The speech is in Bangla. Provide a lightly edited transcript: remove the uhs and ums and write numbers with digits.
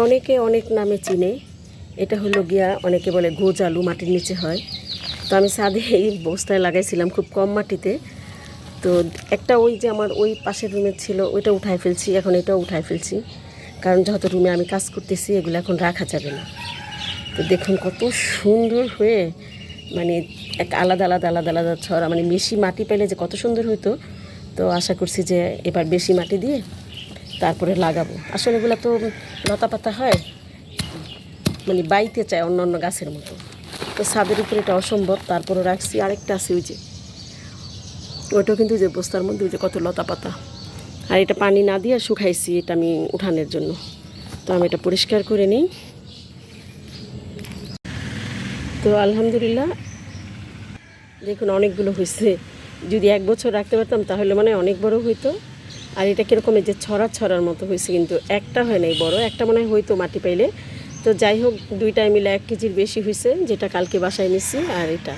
অনেকে অনেক নামে চিনে। এটা হলো গিয়া অনেকে বলে গোজ আলু, মাটির নিচে হয়। তো আমি ছাদে এই বস্তায় লাগাইছিলাম খুব কম মাটিতে। তো একটা ওই যে আমার ওই পাশের রুমে ছিল ওইটা উঠাই ফেলছি, এখন এটাও উঠাই ফেলছি, কারণ যেহেতু রুমে আমি কাজ করতেছি এগুলো এখন রাখা যাবে না। তো দেখুন কত সুন্দর হয়ে, মানে এক আলাদা আলাদা আলাদা আলাদা ছড়া, মানে বেশি মাটি পেলে যে কত সুন্দর হতো। তো আশা করছি যে এবার বেশি মাটি দিয়ে তারপরে লাগাবো। আসলে এগুলো তো লতা পাতা হয়, মানে বাইতে চায় অন্য অন্য গাছের মতো। তো ছাদের উপরে এটা অসম্ভব, তারপরে রাখছি। আরেকটা আছে ওই যে ওইটাও কিন্তু যে বস্তার মধ্যে ওই যে কত লতা পাতা। আর এটা পানি না দিয়ে শুকাইছি, এটা আমি উঠানের জন্য। তো আমি এটা পরিষ্কার করে নিই। তো আলহামদুলিল্লাহ দেখুন অনেকগুলো হয়েছে। যদি 1 বছর রাখতে পারতাম তাহলে মানে অনেক বড় হইতো। আর এটা কীরকম এই যে ছড়ার মতো হয়েছে, কিন্তু একটা হয় নাই বড়, একটা মনে হয় হইতো মাটি পাইলে। তো যাই হোক, দুইটাই মিলে 1 কেজির বেশি হয়েছে, যেটা কালকে বাসায় নিচ্ছি আর এটা।